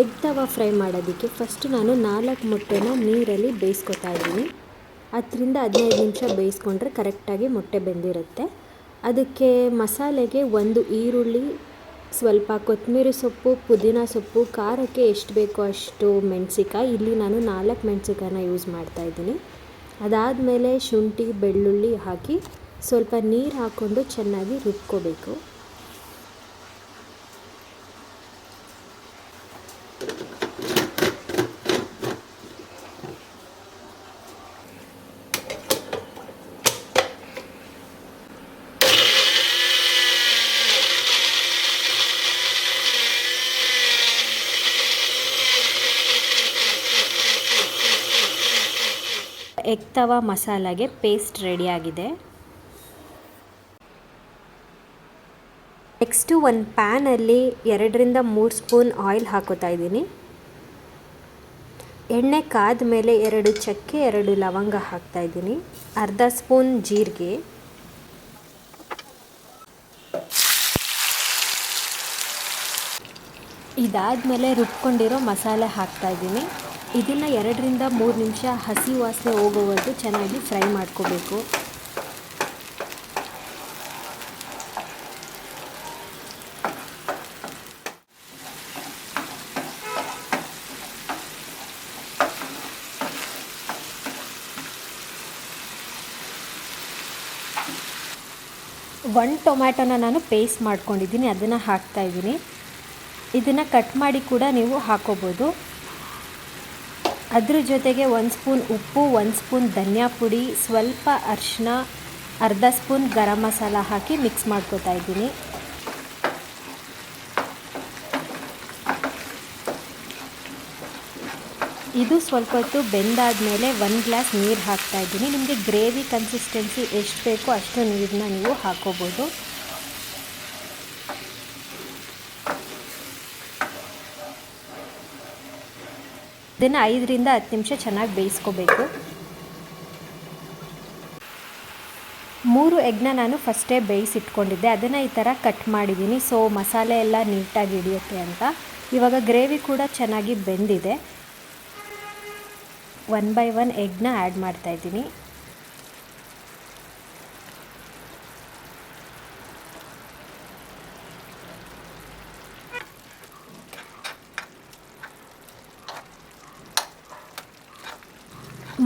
Egg ತವಾ fry ಮಾಡೋದಕ್ಕೆ first ನಾನು 4 ಮೊಟ್ಟೆನ ನೀರಲ್ಲಿ ಬೇಯಿಸ್ಕೊತಾ ಇದ್ದೀನಿ. 10-15 ನಿಮಿಷ ಬೇಯಿಸ್ಕೊಂಡ್ರೆ ಕರೆಕ್ಟಾಗಿ ಮೊಟ್ಟೆ ಬೆಂದಿರುತ್ತೆ. ಅದಕ್ಕೆ ಮಸಾಲೆಗೆ 1 ಈರುಳ್ಳಿ, ಸ್ವಲ್ಪ ಕೊತ್ತಂಬರಿ ಸೊಪ್ಪು, ಪುದೀನ ಸೊಪ್ಪು, ಖಾರಕ್ಕೆ ಎಷ್ಟು ಬೇಕೋ ಅಷ್ಟು ಮೆಣಸಿಕಾಯಿ, ಇಲ್ಲಿ ನಾನು 4 ಮೆಣಸಿಕಾಯನ್ನ ಯೂಸ್ ಮಾಡ್ತಾಯಿದ್ದೀನಿ. ಅದಾದಮೇಲೆ ಶುಂಠಿ ಬೆಳ್ಳುಳ್ಳಿ ಹಾಕಿ ಸ್ವಲ್ಪ ನೀರು ಹಾಕ್ಕೊಂಡು ಚೆನ್ನಾಗಿ ರುಬ್ಕೋಬೇಕು. ಎಗ್ ತವಾ ಮಸಾಲಾಗೆ ಪೇಸ್ಟ್ ರೆಡಿಯಾಗಿದೆ. ನೆಕ್ಸ್ಟು ಒಂದು ಪ್ಯಾನಲ್ಲಿ 2-3 ಸ್ಪೂನ್ ಆಯಿಲ್ ಹಾಕೋತಾ ಇದ್ದೀನಿ. ಎಣ್ಣೆ ಕಾದ ಮೇಲೆ 2 ಚಕ್ಕೆ 2 ಲವಂಗ ಹಾಕ್ತಾ ಇದ್ದೀನಿ. ಅರ್ಧ ಸ್ಪೂನ್ ಜೀರಿಗೆ, ಇದಾದಮೇಲೆ ರುಬ್ಕೊಂಡಿರೋ ಮಸಾಲೆ ಹಾಕ್ತಾ ಇದ್ದೀನಿ. ಇದನ್ನು 2-3 ನಿಮಿಷ ಹಸಿ ವಾಸನೆ ಹೋಗೋವರೆಗೂ ಚೆನ್ನಾಗಿ ಫ್ರೈ ಮಾಡ್ಕೋಬೇಕು. ಒಂದು ಟೊಮ್ಯಾಟೊನ ನಾನು ಪೇಸ್ಟ್ ಮಾಡ್ಕೊಂಡಿದ್ದೀನಿ, ಅದನ್ನು ಹಾಕ್ತಾ ಇದ್ದೀನಿ. ಇದನ್ನು ಕಟ್ ಮಾಡಿ ಕೂಡ ನೀವು ಹಾಕೋಬೋದು. ಅದ್ರ ಜೊತೆಗೆ 1 ಸ್ಪೂನ್ ಉಪ್ಪು, 1 ಸ್ಪೂನ್ ಧನಿಯಾ ಪುಡಿ, ಸ್ವಲ್ಪ ಅರಿಶಿನ, ಅರ್ಧ ಸ್ಪೂನ್ ಗರಂ ಮಸಾಲ ಹಾಕಿ ಮಿಕ್ಸ್ ಮಾಡ್ಕೊತಾ ಇದ್ದೀನಿ. ಇದು ಸ್ವಲ್ಪ ಹೊತ್ತು ಬೆಂದಾದಮೇಲೆ 1 ಗ್ಲಾಸ್ ನೀರು ಹಾಕ್ತಾ ಇದ್ದೀನಿ. ನಿಮಗೆ ಗ್ರೇವಿ ಕನ್ಸಿಸ್ಟೆನ್ಸಿ ಎಷ್ಟು ಬೇಕೋ ಅಷ್ಟು ನೀರನ್ನ ನೀವು ಹಾಕೋಬೋದು. ಇದನ್ನು 5-10 ನಿಮಿಷ ಚೆನ್ನಾಗಿ ಬೇಯಿಸ್ಕೋಬೇಕು. 3 ಎಗ್ನ ನಾನು ಫಸ್ಟೇ ಬೇಯಿಸಿಟ್ಕೊಂಡಿದ್ದೆ, ಅದನ್ನು ಈ ಥರ ಕಟ್ ಮಾಡಿದ್ದೀನಿ. ಸೊ ಮಸಾಲೆ ಎಲ್ಲ ನೀಟಾಗಿ ಹಿಡಿಯುತ್ತೆ ಅಂತ. ಇವಾಗ ಗ್ರೇವಿ ಕೂಡ ಚೆನ್ನಾಗಿ ಬೆಂದಿದೆ. 1 ಬೈ 1 ಎಗ್ನ ಆ್ಯಡ್ ಮಾಡ್ತಾಯಿದ್ದೀನಿ.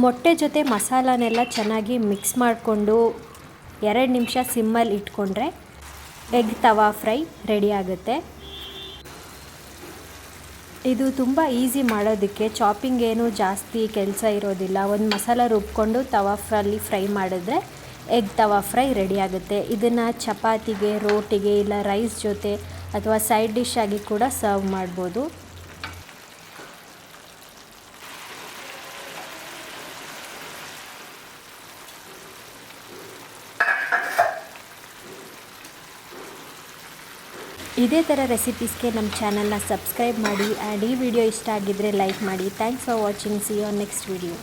ಮೊಟ್ಟೆ ಜೊತೆ ಮಸಾಲನೆಲ್ಲ ಚೆನ್ನಾಗಿ ಮಿಕ್ಸ್ ಮಾಡಿಕೊಂಡು 2 ನಿಮಿಷ ಸಿಮ್ಮಲ್ಲಿ ಇಟ್ಕೊಂಡ್ರೆ ಎಗ್ ತವಾ ಫ್ರೈ ರೆಡಿ ಆಗುತ್ತೆ. ಇದು ತುಂಬ ಈಸಿ ಮಾಡೋದಕ್ಕೆ, ಚಾಪಿಂಗ್ ಏನು ಜಾಸ್ತಿ ಕೆಲಸ ಇರೋದಿಲ್ಲ. ಒಂದು ಮಸಾಲ ರುಬ್ಕೊಂಡು ತವಾಫಲ್ಲಿ ಫ್ರೈ ಮಾಡಿದ್ರೆ ಎಗ್ ತವಾ ಫ್ರೈ ರೆಡಿ ಆಗುತ್ತೆ. ಇದನ್ನು ಚಪಾತಿಗೆ, ರೋಟಿಗೆ ಇಲ್ಲ ರೈಸ್ ಜೊತೆ ಅಥವಾ ಸೈಡ್ ಡಿಶ್ ಆಗಿ ಕೂಡ ಸರ್ವ್ ಮಾಡ್ಬೋದು. ಇದೇ ಥರ ರೆಸಿಪೀಸ್ಗೆ ನಮ್ಮ ಚಾನಲ್ನ ಸಬ್ಸ್ಕ್ರೈಬ್ ಮಾಡಿ ಆ್ಯಂಡ್ ಈ ವಿಡಿಯೋ ಇಷ್ಟ ಆಗಿದ್ದರೆ ಲೈಕ್ ಮಾಡಿ. Thanks for watching. See you on next video.